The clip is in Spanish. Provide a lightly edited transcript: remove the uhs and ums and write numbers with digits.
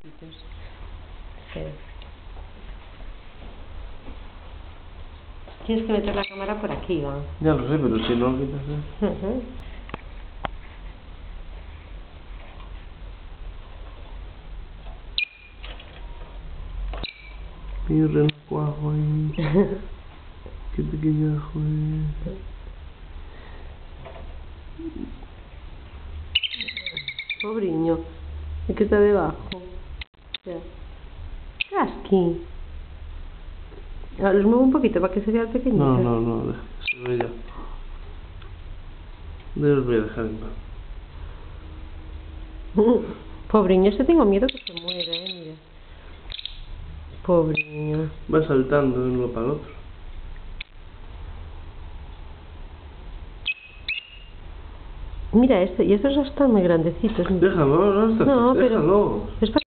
grandecitos. Sí. Tienes que meter la cámara por aquí, Iván. Ya lo sé, pero si no lo quitas, Mi renacuajo ahí. Qué pequeñajo es. Pobriño. El que está debajo. Ya. Casqui. Los muevo un poquito para que se vea el pequeñito. No, deja que se vea. Los voy a dejar en paz. Pobriño, ese tengo miedo que se muera, mira. Pobriño. Va saltando de uno para el otro. Mira este, y estos ya están muy grandecitos. Déjalo, No, pero déjalo. es para